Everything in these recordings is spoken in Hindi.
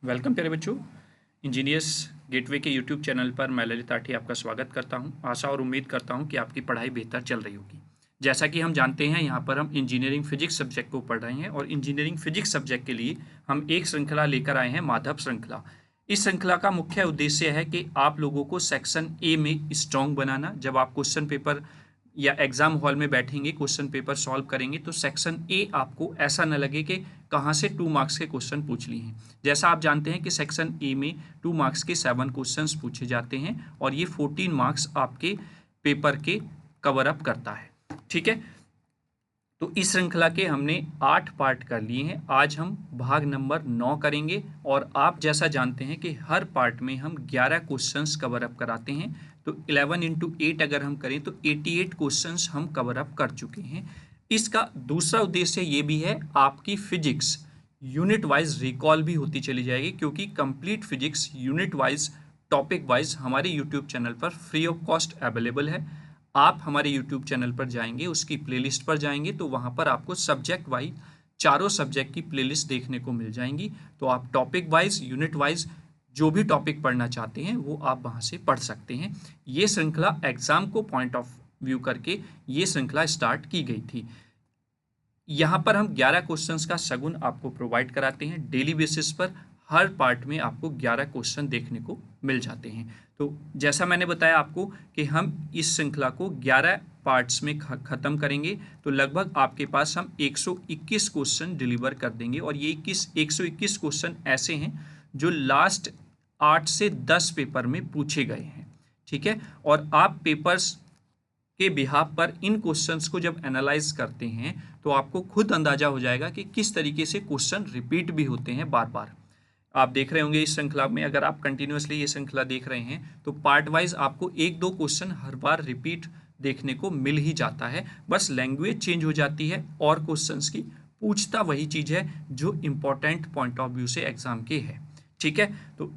वेलकम प्यारे बच्चों। इंजीनियर्स गेटवे के यूट्यूब चैनल पर मैं ललित आठी आपका स्वागत करता हूं। आशा और उम्मीद करता हूं कि आपकी पढ़ाई बेहतर चल रही होगी। जैसा कि हम जानते हैं, यहाँ पर हम इंजीनियरिंग फिजिक्स सब्जेक्ट को पढ़ रहे हैं और इंजीनियरिंग फिजिक्स सब्जेक्ट के लिए हम एक श्रृंखला लेकर आए हैं, माधव श्रृंखला। इस श्रृंखला का मुख्य उद्देश्य है कि आप लोगों को सेक्शन ए में स्ट्रॉन्ग बनाना। जब आप क्वेश्चन पेपर या एग्जाम हॉल में बैठेंगे, क्वेश्चन पेपर सॉल्व करेंगे, तो सेक्शन ए आपको ऐसा न लगे कि कहाँ से 2 मार्क्स के क्वेश्चन पूछ लिए हैं। जैसा आप जानते हैं कि सेक्शन ए में 2 मार्क्स के 7 क्वेश्चंस पूछे जाते हैं और ये 14 मार्क्स आपके पेपर के कवर अप करता है। ठीक है, तो इस श्रृंखला के हमने 8 पार्ट कर लिए हैं। आज हम भाग नंबर 9 करेंगे और आप जैसा जानते हैं कि हर पार्ट में हम 11 क्वेश्चंस कवर अप कराते हैं। तो 11 इंटू 8 अगर हम करें तो 88 क्वेश्चंस हम कवर अप कर चुके हैं। इसका दूसरा उद्देश्य ये भी है, आपकी फिजिक्स यूनिट वाइज रिकॉल भी होती चली जाएगी, क्योंकि complete physics unit wise topic wise हमारे यूट्यूब चैनल पर फ्री ऑफ कॉस्ट अवेलेबल है। आप हमारे यूट्यूब चैनल पर जाएंगे, उसकी प्लेलिस्ट पर जाएंगे तो वहाँ पर आपको सब्जेक्ट वाइज चारों सब्जेक्ट की प्लेलिस्ट देखने को मिल जाएंगी। तो आप टॉपिक वाइज यूनिट वाइज जो भी टॉपिक पढ़ना चाहते हैं वो आप वहाँ से पढ़ सकते हैं। ये श्रृंखला एग्जाम को पॉइंट ऑफ व्यू करके ये श्रृंखला स्टार्ट की गई थी। यहाँ पर हम 11 क्वेश्चंस का सगुन आपको प्रोवाइड कराते हैं डेली बेसिस पर। हर पार्ट में आपको 11 क्वेश्चन देखने को मिल जाते हैं। तो जैसा मैंने बताया आपको कि हम इस श्रृंखला को 11 पार्ट्स में ख़त्म करेंगे, तो लगभग आपके पास हम 121 क्वेश्चन डिलीवर कर देंगे। और ये 121 क्वेश्चन ऐसे हैं जो लास्ट 8 से 10 पेपर में पूछे गए हैं। ठीक है, और आप पेपर्स के बिहाफ पर इन क्वेश्चंस को जब एनालाइज करते हैं तो आपको खुद अंदाजा हो जाएगा कि किस तरीके से क्वेश्चन रिपीट भी होते हैं बार बार। आप देख रहे होंगे इस श्रृंखला में, अगर आप कंटिन्यूअसली ये श्रृंखला देख रहे हैं तो पार्ट वाइज आपको 1-2 क्वेश्चन हर बार रिपीट देखने को मिल ही जाता है। बस लैंग्वेज चेंज हो जाती है और क्वेश्चंस की पूछता वही चीज़ है जो इम्पोर्टेंट पॉइंट ऑफ व्यू से एग्जाम के है। ठीक है, तो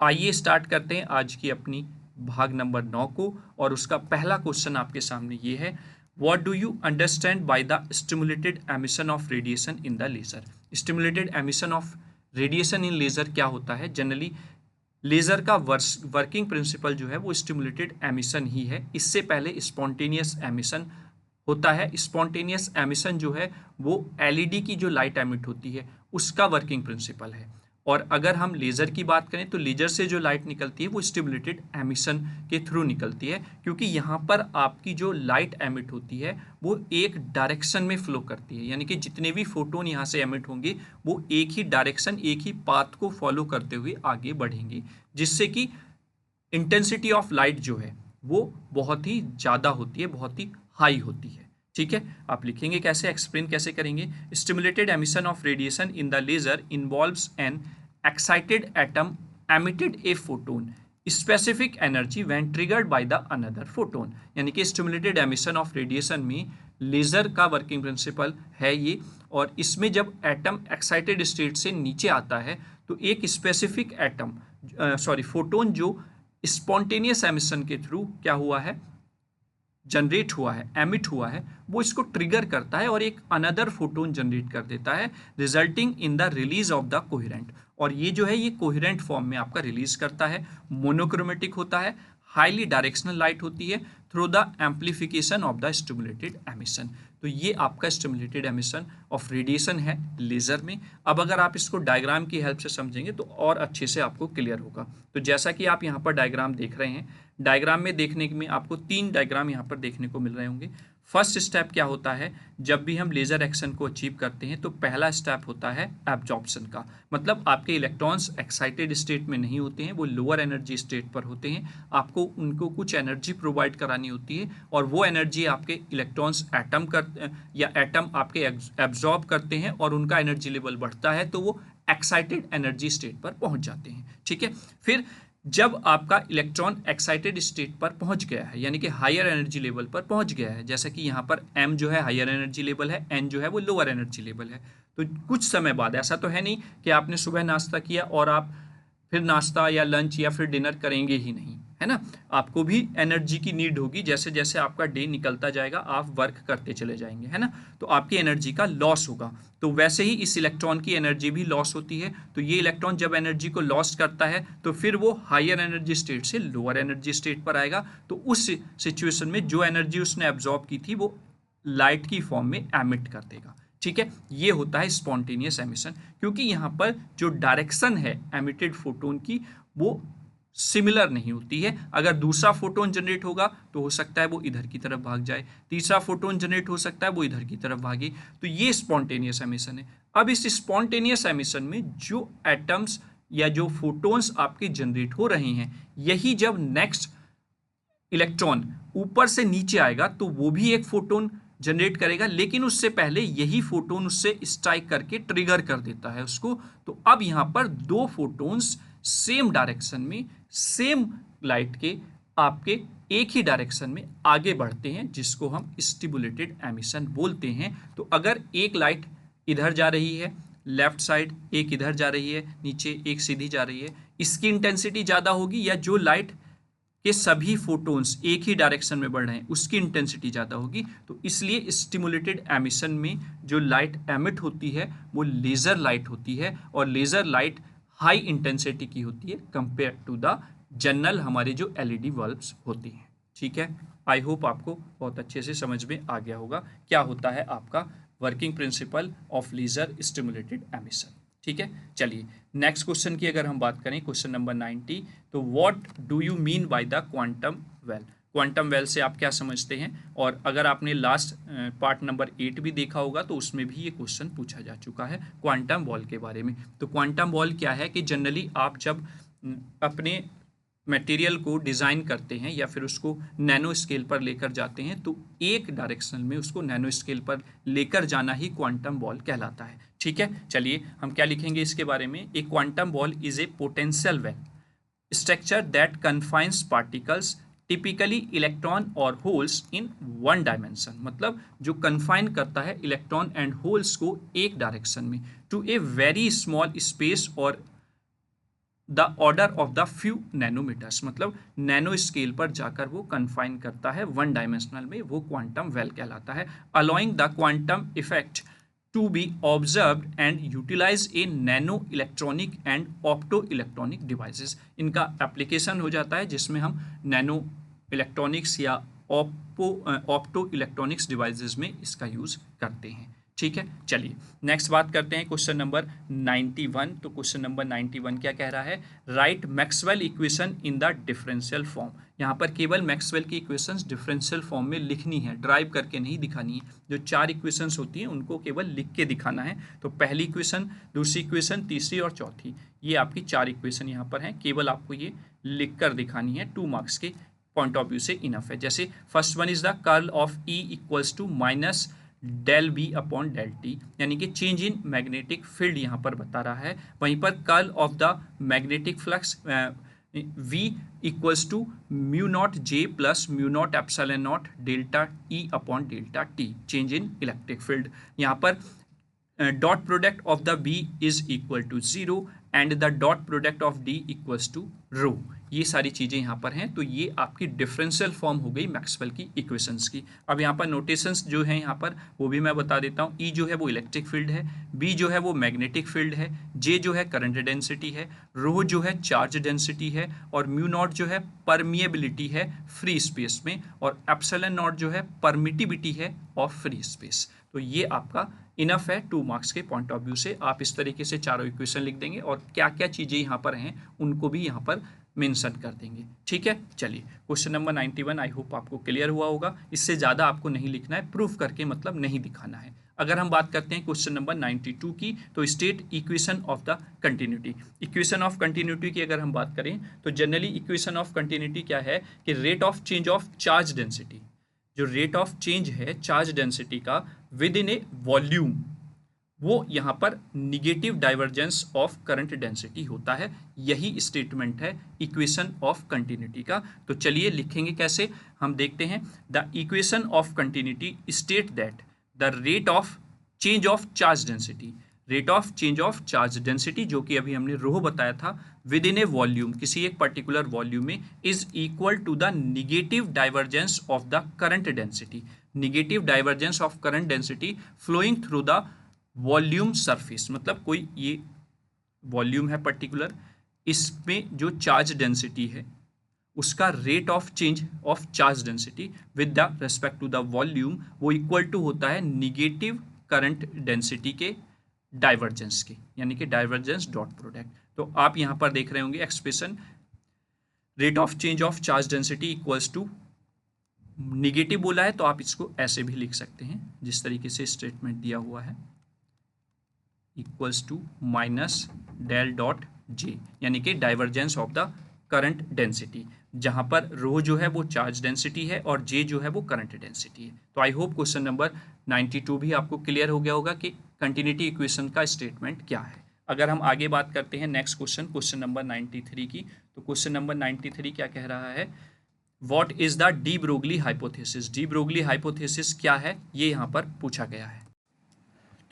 आइए स्टार्ट करते हैं आज की अपनी भाग नंबर 9 को। और उसका पहला क्वेश्चन आपके सामने ये है, what do you understand by the stimulated emission of radiation in the laser. Stimulated emission of radiation in laser क्या होता है? जनरली लेजर का वर्किंग प्रिंसिपल जो है वो स्टिमुलेटेड एमिशन ही है। इससे पहले स्पॉन्टेनियस एमिशन होता है। स्पॉन्टेनियस एमिशन जो है वो एलईडी की जो लाइट एमिट होती है उसका वर्किंग प्रिंसिपल है। और अगर हम लेज़र की बात करें तो लेज़र से जो लाइट निकलती है वो स्टिमुलेटेड एमिशन के थ्रू निकलती है, क्योंकि यहाँ पर आपकी जो लाइट एमिट होती है वो एक डायरेक्शन में फ्लो करती है। यानी कि जितने भी फोटोन यहाँ से एमिट होंगे वो एक ही डायरेक्शन, एक ही पाथ को फॉलो करते हुए आगे बढ़ेंगे, जिससे कि इंटेंसिटी ऑफ लाइट जो है वो बहुत ही ज़्यादा होती है, बहुत ही हाई होती है। ठीक है, आप लिखेंगे कैसे, एक्सप्लेन कैसे करेंगे। Stimulated emission of radiation in the laser involves an excited atom emitted a photon specific energy when triggered by the another photon. यानी कि स्टिमुलेटेड एमिशन ऑफ रेडिएशन में लेजर का वर्किंग प्रिंसिपल है ये, और इसमें जब एटम एक्साइटेड स्टेट से नीचे आता है तो एक स्पेसिफिक एटम फोटोन जो स्पॉन्टेनियस एमिशन के थ्रू क्या हुआ है, जनरेट हुआ है, एमिट हुआ है, वो इसको ट्रिगर करता है और एक अनदर फोटोन जनरेट कर देता है, resulting in the release of the coherent. और ये जो है ये कोहेरेंट फॉर्म में आपका रिलीज करता है, मोनोक्रोमेटिक होता है, हाईली डायरेक्शनल लाइट होती है through the amplification of the stimulated emission. तो ये आपका स्टिमुलेटेड एमिशन ऑफ रेडिएशन है लेजर में। अब अगर आप इसको डायग्राम की हेल्प से समझेंगे तो और अच्छे से आपको क्लियर होगा। तो जैसा कि आप यहाँ पर डायग्राम देख रहे हैं, डायग्राम में देखने में आपको 3 डायग्राम यहाँ पर देखने को मिल रहे होंगे। फर्स्ट स्टेप क्या होता है, जब भी हम लेजर एक्शन को अचीव करते हैं तो पहला स्टेप होता है एब्जॉर्प्शन का। मतलब आपके इलेक्ट्रॉन्स एक्साइटेड स्टेट में नहीं होते हैं, वो लोअर एनर्जी स्टेट पर होते हैं। आपको उनको कुछ एनर्जी प्रोवाइड करानी होती है और वो एनर्जी आपके इलेक्ट्रॉन्स एटम आपके एब्जॉर्ब करते हैं और उनका एनर्जी लेवल बढ़ता है तो वो एक्साइटेड एनर्जी स्टेट पर पहुंच जाते हैं। ठीक है, फिर जब आपका इलेक्ट्रॉन एक्साइटेड स्टेट पर पहुंच गया है, यानी कि हायर एनर्जी लेवल पर पहुंच गया है, जैसा कि यहाँ पर m जो है हायर एनर्जी लेवल है, n जो है वो लोअर एनर्जी लेवल है, तो कुछ समय बाद, ऐसा तो है नहीं कि आपने सुबह नाश्ता किया और आप फिर नाश्ता या लंच या फिर डिनर करेंगे ही नहीं। है ना। आपको भी एनर्जी की नीड होगी, जैसे जैसे आपका डे निकलता जाएगा आप वर्क करते चले जाएंगे, है ना, तो आपकी एनर्जी का लॉस होगा। तो वैसे ही इस इलेक्ट्रॉन की एनर्जी भी लॉस होती है। तो ये इलेक्ट्रॉन जब एनर्जी को लॉस करता है तो फिर वो हायर एनर्जी स्टेट से लोअर एनर्जी स्टेट पर आएगा। तो उस सिचुएशन में जो एनर्जी उसने एब्जॉर्ब की थी वो लाइट की फॉर्म में एमिट कर देगा। ठीक है, ये होता है स्पॉन्टेनियस एमिशन, क्योंकि यहाँ पर जो डायरेक्शन है एमिटेड फोटोन की वो सिमिलर नहीं होती है। अगर दूसरा फोटोन जनरेट होगा तो हो सकता है वो इधर की तरफ भाग जाए, तीसरा फोटोन जनरेट हो सकता है वो इधर की तरफ भागे। तो ये स्पॉन्टेनियस एमिशन है। अब इस स्पॉन्टेनियस एमिशन में जो एटम्स या जो फोटोन्स आपके जनरेट हो रहे हैं, यही जब नेक्स्ट इलेक्ट्रॉन ऊपर से नीचे आएगा तो वो भी एक फोटोन जनरेट करेगा, लेकिन उससे पहले यही फोटोन उससे स्ट्राइक करके ट्रिगर कर देता है उसको। तो अब यहां पर दो फोटोन्स सेम डायरेक्शन में सेम लाइट के आपके एक ही डायरेक्शन में आगे बढ़ते हैं, जिसको हम स्टिमुलेटेड एमिशन बोलते हैं। तो अगर एक लाइट इधर जा रही है लेफ्ट साइड, एक इधर जा रही है नीचे, एक सीधी जा रही है, इसकी इंटेंसिटी ज़्यादा होगी, या जो लाइट के सभी फोटोन्स एक ही डायरेक्शन में बढ़ रहे हैं उसकी इंटेंसिटी ज़्यादा होगी। तो इसलिए स्टिमुलेटेड एमिशन में जो लाइट एमिट होती है वो लेज़र लाइट होती है, और लेज़र लाइट हाई इंटेंसिटी की होती है कंपेयर टू द जनरल हमारे जो एलईडी बल्ब्स होती हैं। ठीक है, आई होप आपको बहुत अच्छे से समझ में आ गया होगा क्या होता है आपका working principle of laser stimulated emission. ठीक है, चलिए नेक्स्ट क्वेश्चन की अगर हम बात करें, क्वेश्चन नंबर 90, तो what do you mean by the quantum well. Quantum well से आप क्या समझते हैं, और अगर आपने लास्ट पार्ट नंबर 8 भी देखा होगा तो उसमें भी ये क्वेश्चन पूछा जा चुका है क्वांटम बॉल के बारे में। तो क्वांटम बॉल क्या है कि जनरली आप जब अपने मटेरियल को डिज़ाइन करते हैं या फिर उसको नैनो स्केल पर लेकर जाते हैं, तो एक डायरेक्शन में उसको नैनो स्केल पर लेकर जाना ही क्वांटम बॉल कहलाता है। ठीक है, चलिए हम क्या लिखेंगे इसके बारे में। ए quantum ball is a potential well structure that confines particles typically electron और होल्स इन वन डायमेंशन, मतलब जो कन्फाइन करता है इलेक्ट्रॉन एंड होल्स को एक डायरेक्शन में to a very small space और the order of the few nanometers, मतलब नैनो स्केल पर जाकर वो कन्फाइन करता है वन डायमेंशनल में, वो क्वांटम वेल कहलाता है। Allowing the quantum effect to be observed and utilize a nano electronic and opto electronic devices. इनका एप्लीकेशन हो जाता है जिसमें हम नैनो इलेक्ट्रॉनिक्स या ऑप्टो इलेक्ट्रॉनिक्स डिवाइसेस में इसका यूज़ करते हैं। ठीक है, चलिए नेक्स्ट बात करते हैं क्वेश्चन नंबर 91। तो क्वेश्चन नंबर 91 क्या कह रहा है, right Maxwell equation in the differential form. यहाँ पर केवल मैक्सवेल की इक्वेशंस डिफरेंशियल फॉर्म में लिखनी है, ड्राइव करके नहीं दिखानी है। जो 4 इक्वेशंस होती हैं उनको केवल लिख के दिखाना है। तो पहली इक्वेशन, दूसरी इक्वेशन, तीसरी और चौथी, ये आपकी 4 इक्वेशन यहाँ पर हैं, केवल आपको ये लिख कर दिखानी है। 2 मार्क्स के पॉइंट ऑफ व्यू से इनफ है। जैसे first one is the curl of E equals to minus del B upon del t, यानी कि चेंज इन मैग्नेटिक फील्ड यहाँ पर बता रहा है। वहीं पर curl of the magnetic flux V equals to mu naught J plus mu naught epsilon naught delta E upon delta T, change in electric field. यहाँ पर dot product of the B is equal to 0 and the dot product of D equals to rho. ये सारी चीज़ें यहाँ पर हैं। तो ये आपकी डिफरेंशियल फॉर्म हो गई मैक्सवेल की इक्वेशंस की। अब यहाँ पर नोटेशंस जो हैं यहाँ पर वो भी मैं बता देता हूँ। E जो है वो इलेक्ट्रिक फील्ड है, B जो है वो मैग्नेटिक फील्ड है, J जो है करंट डेंसिटी है, रो जो है चार्ज डेंसिटी है, और म्यू नॉट जो है परमिएबिलिटी है फ्री स्पेस में, और एप्सिलॉन नॉट जो है परमिटिविटी है ऑफ फ्री स्पेस। तो ये आपका इनफ है 2 मार्क्स के पॉइंट ऑफ व्यू से। आप इस तरीके से चारों इक्वेशन लिख देंगे और क्या क्या चीज़ें यहाँ पर हैं उनको भी यहाँ पर मेंशन कर देंगे। ठीक है, चलिए क्वेश्चन नंबर 91 आई होप आपको क्लियर हुआ होगा। इससे ज़्यादा आपको नहीं लिखना है, प्रूफ करके मतलब नहीं दिखाना है। अगर हम बात करते हैं क्वेश्चन नंबर 92 की, तो state equation of the continuity. Equation of continuity की अगर हम बात करें तो जनरली इक्वेशन ऑफ कंटिन्यूटी क्या है कि rate of change of charge density, जो रेट ऑफ चेंज है चार्ज डेंसिटी का विद इन ए वॉल्यूम, वो यहाँ पर negative divergence of current density होता है। यही स्टेटमेंट है इक्वेशन ऑफ कंटिन्यूटी का। तो चलिए लिखेंगे कैसे, हम देखते हैं। The equation of continuity state that the rate of change of charge density, rate of change of charge density, जो कि अभी हमने रो बताया था, विद इन ए वॉल्यूम, किसी एक पर्टिकुलर वॉल्यूम में, is equal to the negative divergence of the current density, negative divergence of current density flowing through the volume surface. मतलब कोई ये वॉल्यूम है पर्टिकुलर, इसमें जो चार्ज डेंसिटी है उसका rate of change of charge density with the respect to the volume वो इक्वल टू होता है निगेटिव करंट डेंसिटी के डाइवर्जेंस के, यानी कि डाइवर्जेंस डॉट प्रोडक्ट। तो आप यहां पर देख रहे होंगे expression, rate of change of charge density equals to, negative बोला है तो आप इसको ऐसे भी लिख सकते हैं जिस तरीके से स्टेटमेंट दिया हुआ है, equals to minus del dot J, यानी कि divergence of the current density, जहां पर रो जो है वो चार्ज डेंसिटी है और जे जो है वो करंट डेंसिटी है। तो आई होप क्वेश्चन नंबर 92 भी आपको क्लियर हो गया होगा कि कंटिन्यूटी इक्वेशन का स्टेटमेंट क्या है। अगर हम आगे बात करते हैं नेक्स्ट क्वेश्चन, क्वेश्चन नंबर 93 की, तो क्वेश्चन नंबर 93 क्या कह रहा है, what is the de Broglie hypothesis. D Broglie hypothesis क्या है ये यहाँ पर पूछा गया है।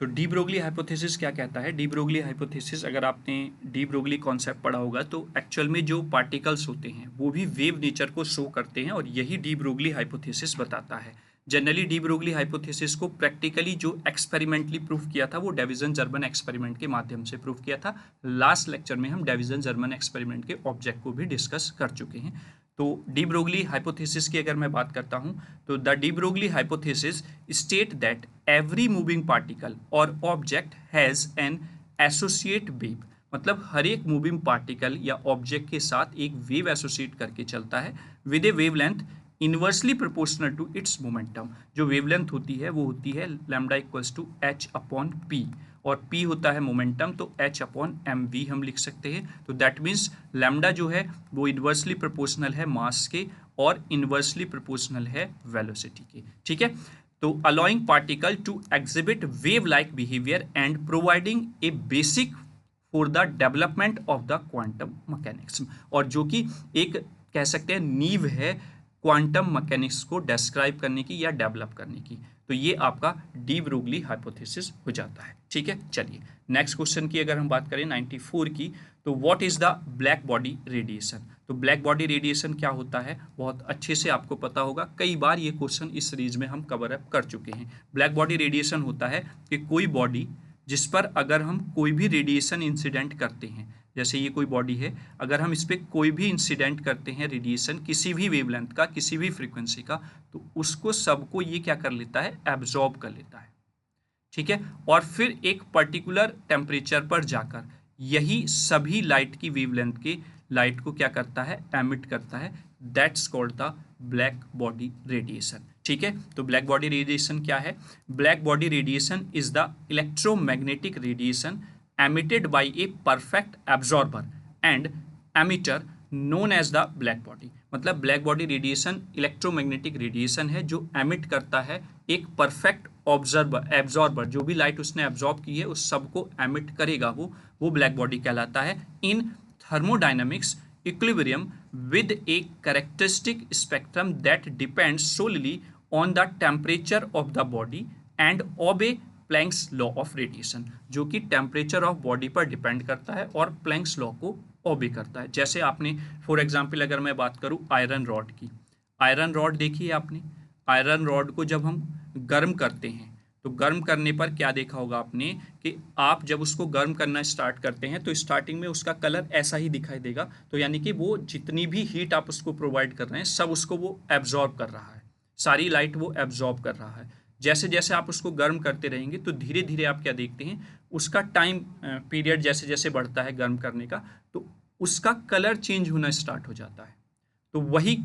तो डी ब्रोगली हाइपोथेसिस क्या कहता है, डी ब्रोगली हाइपोथेसिस, अगर आपने डी ब्रोगली कॉन्सेप्ट पढ़ा होगा तो एक्चुअल में जो पार्टिकल्स होते हैं वो भी वेव नेचर को शो करते हैं, और यही डी ब्रोगली हाइपोथेसिस बताता है। जनरली डी ब्रोगली हाइपोथेसिस को प्रैक्टिकली जो एक्सपेरिमेंटली प्रूफ किया था वो डेविसन जर्मन एक्सपेरिमेंट के माध्यम से प्रूफ किया था। लास्ट लेक्चर में हम डेविसन जर्मन एक्सपेरिमेंट के ऑब्जेक्ट को भी डिस्कस कर चुके हैं। तो डी ब्रोगली हाइपोथेसिस की अगर मैं बात करता हूं तो the de Broglie hypothesis state that every moving particle और object has an associate wave, मतलब हर एक मूविंग पार्टिकल या ऑब्जेक्ट के साथ एक वेव एसोसिएट करके चलता है with a wavelength inversely proportional to its momentum. जो वेवलेंथ होती है वो होती है lambda equals to h upon p, और p होता है मोमेंटम, तो h अपॉन एम वी हम लिख सकते हैं। तो दैट मीन्स लैम्डा जो है वो इन्वर्सली प्रोपोर्शनल है मास के और इन्वर्सली प्रोपोर्शनल है वेलोसिटी के, ठीक है। तो allowing particle to exhibit wave like behaviour and providing a basic for the development of the quantum mechanics, और जो कि एक कह सकते हैं नींव है क्वांटम मैकेनिक्स को डिस्क्राइब करने की या डेवलप करने की। तो ये आपका डी ब्रोगली हाइपोथेसिस हो जाता है, ठीक है। चलिए नेक्स्ट क्वेश्चन की अगर हम बात करें 94 की, तो what is the black body radiation. तो ब्लैक बॉडी रेडिएशन क्या होता है बहुत अच्छे से आपको पता होगा, कई बार ये क्वेश्चन इस सीरीज में हम कवर अप कर चुके हैं। ब्लैक बॉडी रेडिएशन होता है कि कोई बॉडी जिस पर अगर हम कोई भी रेडिएशन इंसिडेंट करते हैं, जैसे ये कोई बॉडी है, अगर हम इस पर कोई भी इंसिडेंट करते हैं रेडिएशन किसी भी वेवलेंथ का, किसी भी फ्रीक्वेंसी का, तो उसको सबको ये क्या कर लेता है, एब्जॉर्ब कर लेता है, ठीक है। और फिर एक पर्टिकुलर टेम्परेचर पर जाकर यही सभी लाइट की वेवलेंथ के लाइट को क्या करता है, एमिट करता है। That's called the black body radiation, ठीक है। तो ब्लैक बॉडी रेडिएशन क्या है, black body radiation is the electromagnetic radiation emitted by a perfect absorber and emitter known as the black body। मतलब black body radiation electromagnetic radiation है जो एमिट करता है एक परफेक्ट एब्जॉर्बर, जो भी लाइट उसने एब्जॉर्ब की है उस सबको एमिट करेगा वो ब्लैक बॉडी कहलाता है। In thermodynamics equilibrium with a characteristic spectrum that depends solely on the temperature of the body and obey Planck's law of radiation, जो कि टेम्परेचर ऑफ बॉडी पर डिपेंड करता है और प्लैंक्स लॉ को ओबे करता है। जैसे आपने फॉर एग्जांपल अगर मैं बात करूं आयरन रॉड की, आयरन रॉड देखी है आपने, आयरन रॉड को जब हम गर्म करते हैं तो गर्म करने पर क्या देखा होगा आपने कि आप जब उसको गर्म करना स्टार्ट करते हैं तो स्टार्टिंग में उसका कलर ऐसा ही दिखाई देगा। तो यानी कि वो जितनी भी हीट आप उसको प्रोवाइड कर रहे हैं सब उसको वो एब्जॉर्ब कर रहा है, सारी लाइट वो एब्जॉर्ब कर रहा है। जैसे जैसे आप उसको गर्म करते रहेंगे तो धीरे धीरे आप क्या देखते हैं, उसका टाइम पीरियड जैसे जैसे बढ़ता है गर्म करने का तो उसका कलर चेंज होना स्टार्ट हो जाता है। तो वही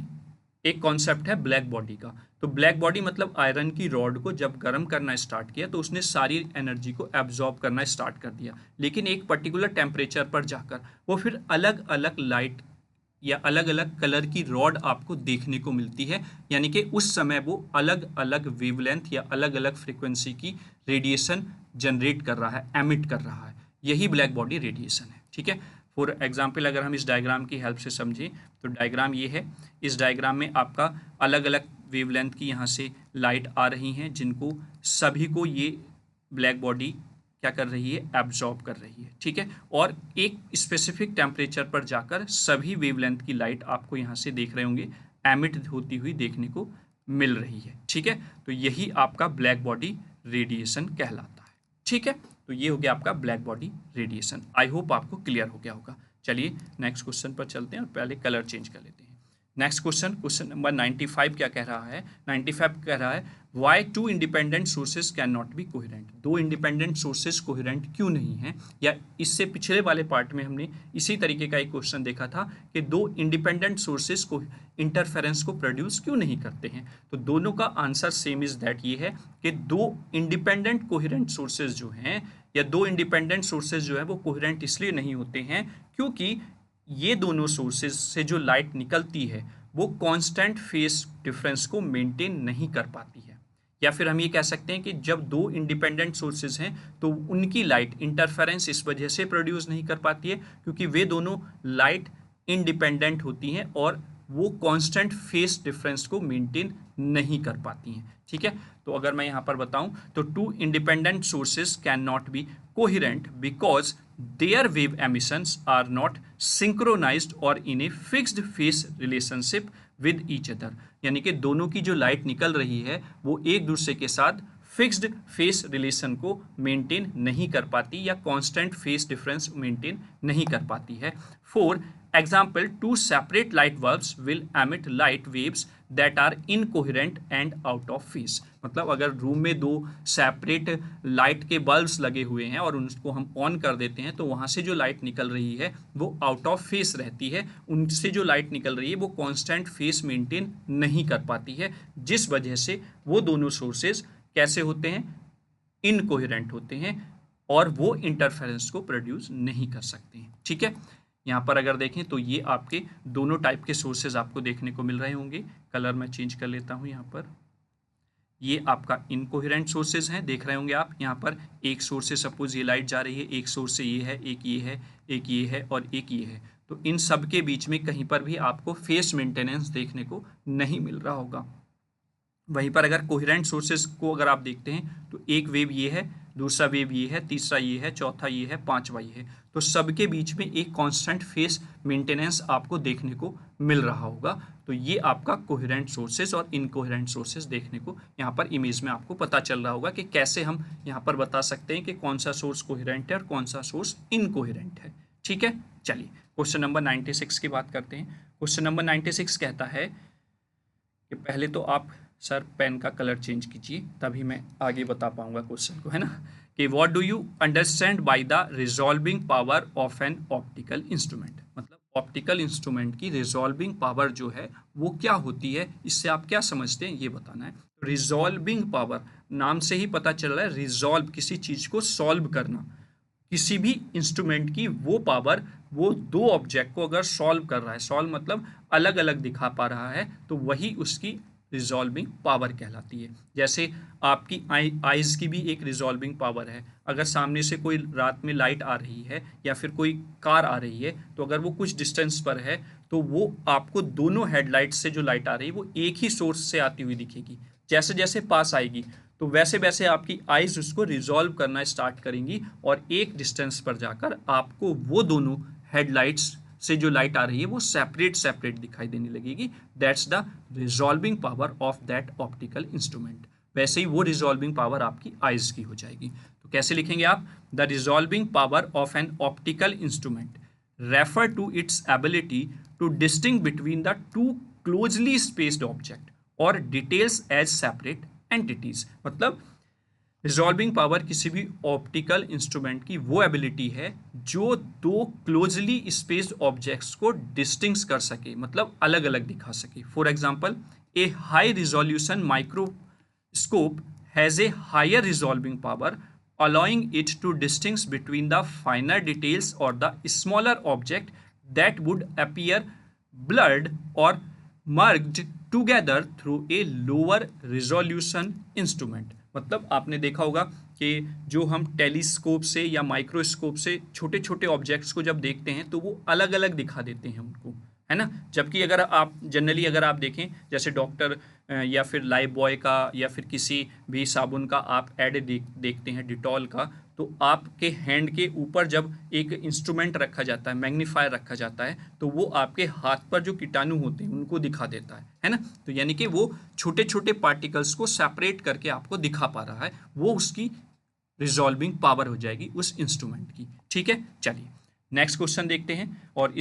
एक कॉन्सेप्ट है ब्लैक बॉडी का। तो ब्लैक बॉडी मतलब आयरन की रॉड को जब गर्म करना स्टार्ट किया तो उसने सारी एनर्जी को एब्जॉर्ब करना स्टार्ट कर दिया, लेकिन एक पर्टिकुलर टेम्परेचर पर जाकर वो फिर अलग अलग लाइट या अलग अलग कलर की रॉड आपको देखने को मिलती है, यानी कि उस समय वो अलग अलग वेवलेंथ या अलग अलग फ्रीक्वेंसी की रेडिएशन जनरेट कर रहा है, एमिट कर रहा है। यही ब्लैक बॉडी रेडिएशन है, ठीक है। फॉर एग्जाम्पल अगर हम इस डायग्राम की हेल्प से समझें तो डायग्राम ये है, इस डायग्राम में आपका अलग अलग वेवलेंथ की यहाँ से लाइट आ रही हैं जिनको सभी को ये ब्लैक बॉडी क्या कर रही है, एब्जॉर्ब कर रही है, ठीक है। और एक स्पेसिफिक टेम्परेचर पर जाकर सभी वेवलेंथ की लाइट आपको यहाँ से देख रहे होंगे एमिट होती हुई देखने को मिल रही है, ठीक है। तो यही आपका ब्लैक बॉडी रेडिएशन कहलाता है, ठीक है। तो ये हो गया आपका black body radiation. I hope आपको क्लियर हो गया होगा। चलिए नेक्स्ट क्वेश्चन पर चलते हैं और पहले कलर चेंज कर लेते हैं। नेक्स्ट क्वेश्चन नंबर 95 क्या कह रहा है, 95 कह रहा है why two independent sources can not be coherent. दो इंडिपेंडेंट सोर्सेज कोहेरेंट क्यों नहीं है, या इससे पिछले वाले पार्ट में हमने इसी तरीके का एक क्वेश्चन देखा था कि दो इंडिपेंडेंट सोर्सेज को इंटरफेरेंस को प्रोड्यूस क्यों नहीं करते हैं। तो दोनों का आंसर सेम इज दैट ये है कि दो इंडिपेंडेंट कोहेरेंट सोर्सेज जो हैं, या दो इंडिपेंडेंट सोर्सेज जो है वो कोहेरेंट इसलिए नहीं होते हैं क्योंकि ये दोनों सोर्सेज से जो लाइट निकलती है वो कांस्टेंट फेज डिफरेंस को मेंटेन नहीं कर पाती है। या फिर हम ये कह सकते हैं कि जब दो इंडिपेंडेंट सोर्सेज हैं तो उनकी लाइट इंटरफेरेंस इस वजह से प्रोड्यूस नहीं कर पाती है क्योंकि वे दोनों लाइट इंडिपेंडेंट होती हैं और वो कांस्टेंट फेज डिफरेंस को मेंटेन नहीं कर पाती हैं, ठीक है। तो अगर मैं यहाँ पर बताऊँ तो two independent sources can not be coherent because their wave emissions are not synchronized or in a fixed phase relationship with each other। यानी कि दोनों की जो लाइट निकल रही है वो एक दूसरे के साथ फिक्स्ड फेस रिलेशन को मेंटेन नहीं कर पाती या कांस्टेंट फेस डिफरेंस मेंटेन नहीं कर पाती है। For example two separate light bulbs will emit light waves that are incoherent and out of phase. मतलब अगर रूम में दो सेपरेट लाइट के बल्ब्स लगे हुए हैं और उनको हम ऑन कर देते हैं तो वहाँ से जो लाइट निकल रही है वो आउट ऑफ फेस रहती है, उनसे जो लाइट निकल रही है वो कांस्टेंट फेस मेंटेन नहीं कर पाती है, जिस वजह से वो दोनों सोर्सेज कैसे होते हैं, इनकोहेरेंट होते हैं और वो इंटरफेरेंस को प्रोड्यूस नहीं कर सकते हैं, ठीक है। यहाँ पर अगर देखें तो ये आपके दोनों टाइप के सोर्सेज आपको देखने को मिल रहे होंगे। कलर मैं चेंज कर लेता हूँ। यहाँ पर ये आपका इनकोहेरेंट सोर्सेज हैं, देख रहे होंगे आप। यहाँ पर एक सोर्स से सपोज ये लाइट जा रही है, एक सोर्स से ये है, एक ये है, एक ये है और एक ये है। तो इन सब के बीच में कहीं पर भी आपको फेस मेंटेनेंस देखने को नहीं मिल रहा होगा। वहीं पर अगर कोहेरेंट सोर्सेज को अगर आप देखते हैं तो एक वेव ये है, दूसरा वेव ये है, तीसरा ये है, चौथा ये है, पांचवा ये है। तो सबके बीच में एक कांस्टेंट फेस मेंटेनेंस आपको देखने को मिल रहा होगा। तो ये आपका कोहेरेंट सोर्सेज और इनकोहेरेंट सोर्सेज देखने को यहाँ पर इमेज में आपको पता चल रहा होगा कि कैसे हम यहाँ पर बता सकते हैं कि कौन सा सोर्स कोहेरेंट है और कौन सा सोर्स इनकोहेरेंट है, ठीक है। चलिए क्वेश्चन नंबर 96 की बात करते हैं। क्वेश्चन नंबर 96 कहता है कि पहले तो आप सर पेन का कलर चेंज कीजिए तभी मैं आगे बता पाऊंगा क्वेश्चन को, है ना। कि what do you understand by the resolving power of an optical instrument. मतलब ऑप्टिकल इंस्ट्रूमेंट की रिजॉल्विंग पावर जो है वो क्या होती है, इससे आप क्या समझते हैं ये बताना है। रिजॉल्विंग पावर नाम से ही पता चल रहा है, रिजॉल्व किसी चीज को सॉल्व करना। किसी भी इंस्ट्रूमेंट की वो पावर वो दो ऑब्जेक्ट को अगर सॉल्व कर रहा है, सॉल्व मतलब अलग अलग दिखा पा रहा है, तो वही उसकी रिजॉल्विंग पावर कहलाती है। जैसे आपकी आइज की भी एक रिजॉल्विंग पावर है। अगर सामने से कोई रात में लाइट आ रही है या फिर कोई कार आ रही है तो अगर वो कुछ डिस्टेंस पर है तो वो आपको दोनों हेडलाइट से जो लाइट आ रही है वो एक ही सोर्स से आती हुई दिखेगी। जैसे जैसे पास आएगी तो वैसे वैसे आपकी आइज उसको रिजॉल्व करना स्टार्ट करेंगी और एक डिस्टेंस पर जाकर आपको वो दोनों हेडलाइट्स से जो लाइट आ रही है वो सेपरेट दिखाई देने लगेगी। That's the resolving power of that optical instrument. वैसे ही वो रिजॉल्विंग पावर आपकी आइज की हो जाएगी। तो कैसे लिखेंगे आप, the resolving power of an optical instrument refer to its ability to disting between the two closely spaced object और डिटेल्स एज सेपरेट एंटिटीज। मतलब रिजॉल्विंग पावर किसी भी ऑप्टिकल इंस्ट्रूमेंट की वो एबिलिटी है जो दो क्लोजली स्पेस्ड ऑब्जेक्ट्स को डिस्टिंग्विश कर सके, मतलब अलग अलग दिखा सके। For example a high resolution microscope has a higher resolving power allowing it to distinguish between the finer details or the smaller object that would appear blurred or merged together through a lower resolution instrument। मतलब आपने देखा होगा कि जो हम टेलीस्कोप से या माइक्रोस्कोप से छोटे छोटे ऑब्जेक्ट्स को जब देखते हैं तो वो अलग अलग दिखा देते हैं उनको, है ना। जबकि अगर आप जनरली अगर आप देखें जैसे डॉक्टर या फिर लाइफ बॉय का या फिर किसी भी साबुन का आप ऐड देखते हैं डिटॉल का, तो आपके हैंड के ऊपर जब एक इंस्ट्रूमेंट रखा जाता है, मैग्नीफायर रखा जाता है, तो वो आपके हाथ पर जो कीटाणु होते हैं उनको दिखा देता है ना। तो यानी कि वो छोटे छोटे पार्टिकल्स को सेपरेट करके आपको दिखा पा रहा है, वो उसकी रिजॉल्विंग पावर हो जाएगी उस इंस्ट्रूमेंट की। ठीक है, चलिए नेक्स्ट क्वेश्चन देखते हैं। और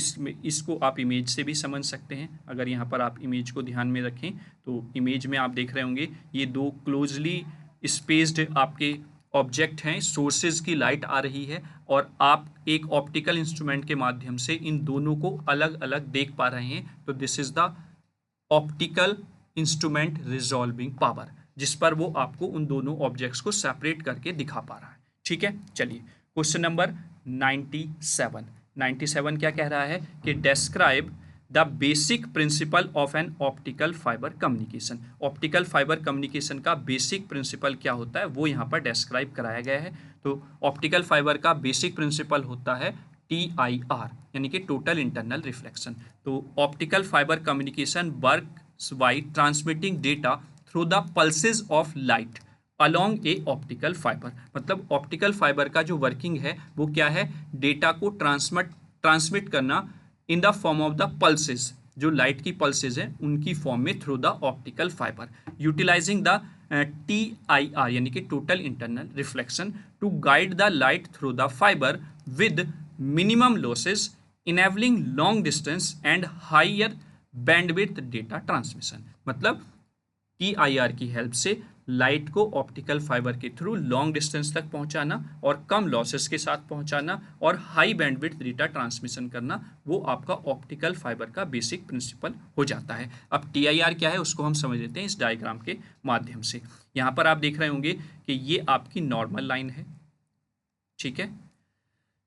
इसको आप इमेज से भी समझ सकते हैं। अगर यहाँ पर आप इमेज को ध्यान में रखें तो इमेज में आप देख रहे होंगे ये दो क्लोजली स्पेस्ड आपके ऑब्जेक्ट हैं, सोर्सेज की लाइट आ रही है और आप एक ऑप्टिकल इंस्ट्रूमेंट के माध्यम से इन दोनों को अलग अलग देख पा रहे हैं। तो this is the optical instrument resolving power, जिस पर वो आपको उन दोनों ऑब्जेक्ट्स को सेपरेट करके दिखा पा रहा है। ठीक है, चलिए क्वेश्चन नंबर 97 क्या कह रहा है कि describe the basic principle of an optical fibre communication. Optical fibre communication का बेसिक प्रिंसिपल क्या होता है वो यहाँ पर डेस्क्राइब कराया गया है। तो ऑप्टिकल फाइबर का बेसिक प्रिंसिपल होता है TIR, यानी कि टोटल इंटरनल रिफ्लेक्शन। तो optical fibre communication works by transmitting data through the pulses of light along A optical fibre. मतलब ऑप्टिकल फाइबर का जो वर्किंग है वो क्या है, डेटा को ट्रांसमिट करना in the form of the pulses, जो लाइट की पल्सेस हैं उनकी फॉर्म में through the optical fibre, utilising the TIR यानी कि total internal reflection to guide the light through the fibre with minimum losses enabling long distance and higher bandwidth data transmission. मतलब TIR की हेल्प से लाइट को ऑप्टिकल फाइबर के थ्रू लॉन्ग डिस्टेंस तक पहुंचाना और कम लॉसेस के साथ पहुंचाना और हाई बैंडविड्थ डेटा ट्रांसमिशन करना, वो आपका ऑप्टिकल फाइबर का बेसिक प्रिंसिपल हो जाता है। अब TIR क्या है उसको हम समझ लेते हैं इस डायग्राम के माध्यम से। यहाँ पर आप देख रहे होंगे कि ये आपकी नॉर्मल लाइन है। ठीक है,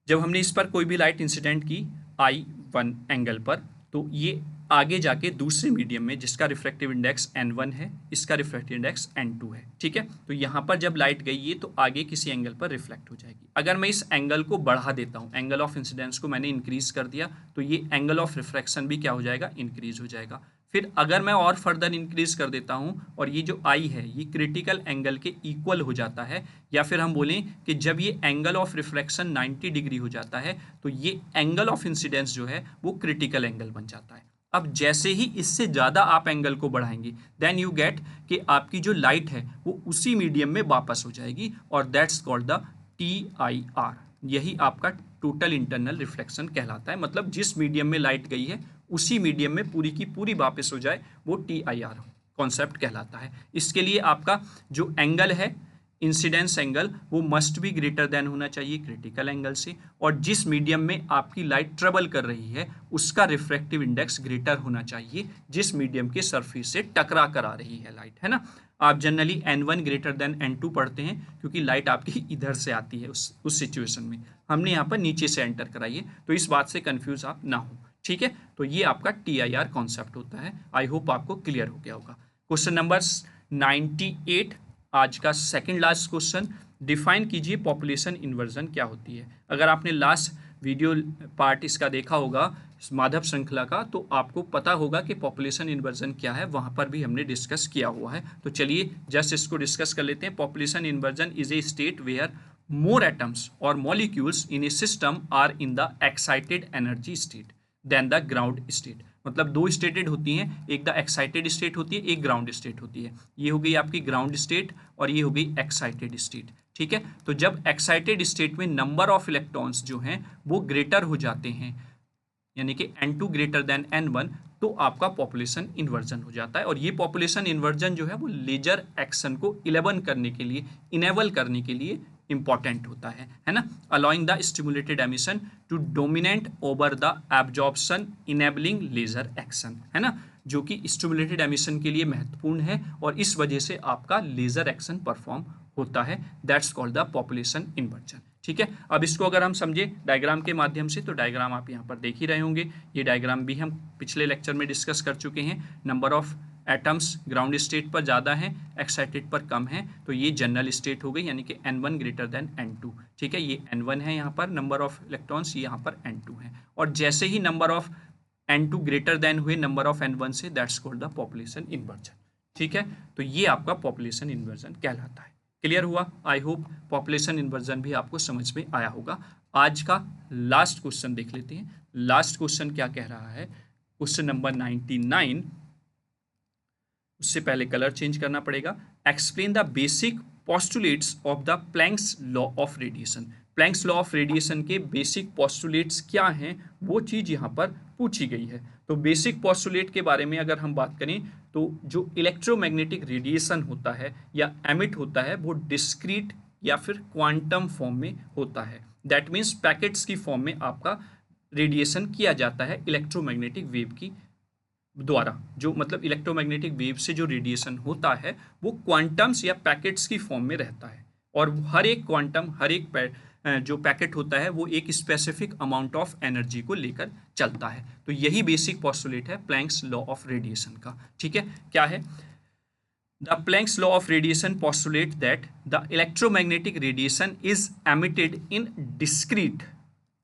जब हमने इस पर कोई भी लाइट इंसिडेंट की I1 एंगल पर, तो ये आगे जाके दूसरे मीडियम में जिसका रिफ्रैक्टिव इंडेक्स N1 है, इसका रिफ्रैक्टिव इंडेक्स N2 है। ठीक है, तो यहाँ पर जब लाइट गई है तो आगे किसी एंगल पर रिफ्लेक्ट हो जाएगी। अगर मैं इस एंगल को बढ़ा देता हूँ, एंगल ऑफ इंसिडेंस को मैंने इंक्रीज कर दिया, तो ये एंगल ऑफ रिफ्रैक्शन भी क्या हो जाएगा, इंक्रीज हो जाएगा। फिर अगर मैं और फर्दर इंक्रीज कर देता हूँ और ये जो I है ये क्रिटिकल एंगल के इक्वल हो जाता है, या फिर हम बोलें कि जब ये एंगल ऑफ रिफ्लेक्शन 90 डिग्री हो जाता है तो ये एंगल ऑफ इंसिडेंस जो है वो क्रिटिकल एंगल बन जाता है। अब जैसे ही इससे ज़्यादा आप एंगल को बढ़ाएंगे देन यू गेट कि आपकी जो लाइट है वो उसी मीडियम में वापस हो जाएगी, और दैट्स कॉल्ड द TIR। यही आपका टोटल इंटरनल रिफ्लेक्शन कहलाता है। मतलब जिस मीडियम में लाइट गई है उसी मीडियम में पूरी की पूरी वापस हो जाए, वो TIR कॉन्सेप्ट कहलाता है। इसके लिए आपका जो एंगल है इंसिडेंस एंगल वो मस्ट बी ग्रेटर देन होना चाहिए क्रिटिकल एंगल से, और जिस मीडियम में आपकी लाइट ट्रेवल कर रही है उसका रिफ्रैक्टिव इंडेक्स ग्रेटर होना चाहिए जिस मीडियम के सरफेस से टकरा कर आ रही है लाइट, है ना। आप generally N1 greater than N2 पढ़ते हैं क्योंकि लाइट आपकी इधर से आती है उस सिचुएशन में। हमने यहाँ पर नीचे से एंटर कराई है, तो इस बात से कंफ्यूज आप ना हो। ठीक है, तो ये आपका TIR कॉन्सेप्ट होता है। आई होप आपको क्लियर हो गया होगा। क्वेश्चन नंबर 98 आज का सेकंड लास्ट क्वेश्चन, डिफाइन कीजिए पॉपुलेशन इन्वर्जन क्या होती है। अगर आपने लास्ट वीडियो पार्ट इसका देखा होगा माधव श्रृंखला का, तो आपको पता होगा कि पॉपुलेशन इन्वर्जन क्या है, वहाँ पर भी हमने डिस्कस किया हुआ है। तो चलिए जस्ट इसको डिस्कस कर लेते हैं। Population inversion is a state where more atoms or molecules in a system are in the excited energy state than the ground state। मतलब दो स्टेटेड होती हैं, एक द एक्साइटेड स्टेट होती है, एक ग्राउंड स्टेट होती है। ये हो गई आपकी ग्राउंड स्टेट और ये हो गई एक्साइटेड स्टेट। ठीक है, तो जब एक्साइटेड स्टेट में नंबर ऑफ इलेक्ट्रॉन्स जो हैं वो ग्रेटर हो जाते हैं, यानी कि N2 ग्रेटर देन N1, तो आपका पॉपुलेशन इन्वर्जन हो जाता है। और ये पॉपुलेशन इन्वर्जन जो है वो लेजर एक्शन को इनेबल करने के लिए इंपॉर्टेंट होता है ना। Allowing the stimulated emission to dominate over the absorption enabling laser action, है ना, जो कि स्टिमुलेटेड एमिशन के लिए महत्वपूर्ण है और इस वजह से आपका लेजर एक्शन परफॉर्म होता है। That's called the population inversion. ठीक है, अब इसको अगर हम समझे डायग्राम के माध्यम से, तो डायग्राम आप यहाँ पर देख ही रहे होंगे। ये डायग्राम भी हम पिछले लेक्चर में डिस्कस कर चुके हैं। Number of atoms ground state पर ज़्यादा हैं, एक्साइटेड पर कम है, तो ये जनरल स्टेट हो गई, यानी कि N1 ग्रेटर देन N2। ठीक है, ये N1 है यहाँ पर नंबर ऑफ इलेक्ट्रॉन्स, ये यहाँ पर N2 है। और जैसे ही number of N2 greater than हुए नंबर ऑफ N1 से, that's called the population inversion. ठीक है, तो ये आपका पॉपुलेशन इन्वर्जन कहलाता है। क्लियर हुआ? आई होप पॉपुलेशन इन्वर्जन भी आपको समझ में आया होगा। आज का लास्ट क्वेश्चन देख लेते हैं। लास्ट क्वेश्चन क्या कह रहा है? Question number 99। उससे पहले कलर चेंज करना पड़ेगा। Explain the basic postulates of the planks law of radiation. Planks law of radiation के बेसिक पोस्टुलेट्स क्या हैं, वो चीज़ यहाँ पर पूछी गई है। तो बेसिक पोस्टुलेट के बारे में अगर हम बात करें तो जो इलेक्ट्रोमैग्नेटिक रेडिएशन होता है या एमिट होता है वो डिस्क्रीट या फिर क्वांटम फॉर्म में होता है। दैट मीन्स पैकेट्स की फॉर्म में आपका रेडिएशन किया जाता है इलेक्ट्रोमैग्नेटिक वेव की द्वारा। जो मतलब इलेक्ट्रोमैग्नेटिक वेव से जो रेडिएशन होता है वो क्वांटम्स या पैकेट्स की फॉर्म में रहता है, और हर एक क्वांटम, हर एक जो पैकेट होता है वो एक स्पेसिफिक अमाउंट ऑफ एनर्जी को लेकर चलता है। तो यही बेसिक पोस्टुलेट है प्लैंक्स लॉ ऑफ रेडिएशन का। ठीक है, क्या है? The planks law of radiation postulate that the electromagnetic radiation is emitted in discrete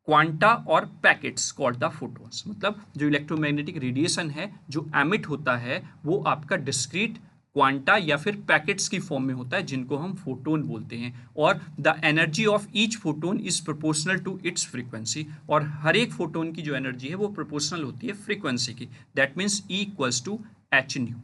quanta और पैकेट्स कॉल्ड द फोटॉन्स। मतलब जो इलेक्ट्रोमैग्नेटिक रेडिएशन है जो एमिट होता है वो आपका डिस्क्रीट क्वांटा या फिर पैकेट्स की फॉर्म में होता है, जिनको हम फोटोन बोलते हैं। और the energy of each photon is proportional to its frequency. और हर एक फोटोन की जो एनर्जी है वो प्रोपोर्शनल होती है फ्रीक्वेंसी की। That means E equals to h nu.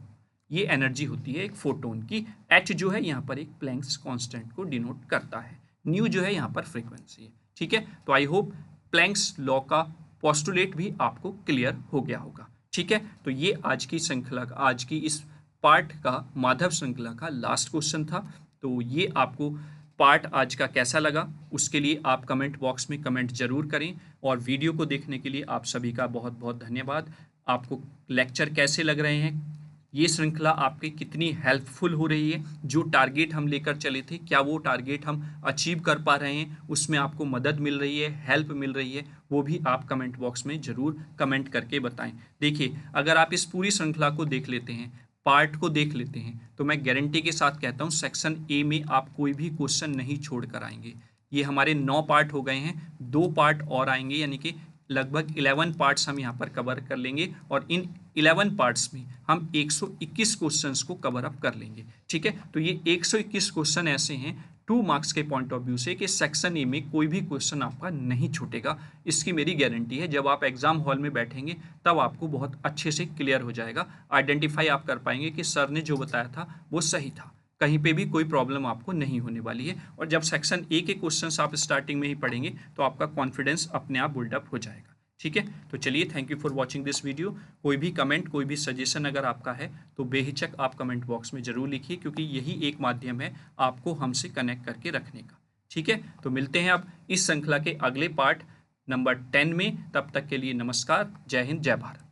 ये एनर्जी होती है एक फोटोन की। एच जो है यहाँ पर एक प्लैंक्स कांस्टेंट को डिनोट करता है, न्यू जो है यहाँ पर फ्रीक्वेंसी है। ठीक है, तो आई होप प्लैंक्स लॉ का पोस्टुलेट भी आपको क्लियर हो गया होगा। ठीक है, तो ये आज की श्रृंखला का, आज की इस पार्ट का, माधव श्रृंखला का लास्ट क्वेश्चन था। तो ये आपको पार्ट आज का कैसा लगा उसके लिए आप कमेंट बॉक्स में कमेंट जरूर करें, और वीडियो को देखने के लिए आप सभी का बहुत बहुत धन्यवाद। आपको लेक्चर कैसे लग रहे हैं, ये श्रृंखला आपकी कितनी हेल्पफुल हो रही है, जो टारगेट हम लेकर चले थे क्या वो टारगेट हम अचीव कर पा रहे हैं, उसमें आपको मदद मिल रही है, हेल्प मिल रही है, वो भी आप कमेंट बॉक्स में ज़रूर कमेंट करके बताएं। देखिए, अगर आप इस पूरी श्रृंखला को देख लेते हैं, पार्ट को देख लेते हैं, तो मैं गारंटी के साथ कहता हूँ सेक्शन ए में आप कोई भी क्वेश्चन नहीं छोड़ कर आएंगे। ये हमारे 9 पार्ट हो गए हैं, 2 पार्ट और आएंगे, यानी कि लगभग 11 पार्ट्स हम यहाँ पर कवर कर लेंगे, और इन 11 पार्ट्स में हम 121 क्वेश्चंस को कवर अप कर लेंगे। ठीक है, तो ये 121 क्वेश्चन ऐसे हैं 2 मार्क्स के पॉइंट ऑफ व्यू से कि सेक्शन ए में कोई भी क्वेश्चन आपका नहीं छूटेगा। इसकी मेरी गारंटी है। जब आप एग्जाम हॉल में बैठेंगे तब आपको बहुत अच्छे से क्लियर हो जाएगा, आइडेंटिफाई आप कर पाएंगे कि सर ने जो बताया था वो सही था, कहीं पे भी कोई प्रॉब्लम आपको नहीं होने वाली है। और जब सेक्शन ए के क्वेश्चंस आप स्टार्टिंग में ही पढ़ेंगे तो आपका कॉन्फिडेंस अपने आप बिल्डअप हो जाएगा। ठीक है, तो चलिए, thank you for watching this video. कोई भी कमेंट, कोई भी सजेशन अगर आपका है तो बेहिचक आप कमेंट बॉक्स में ज़रूर लिखिए, क्योंकि यही एक माध्यम है आपको हमसे कनेक्ट करके रखने का। ठीक है, तो मिलते हैं अब इस श्रृंखला के अगले पार्ट नंबर 10 में। तब तक के लिए नमस्कार, जय हिंद, जय भारत।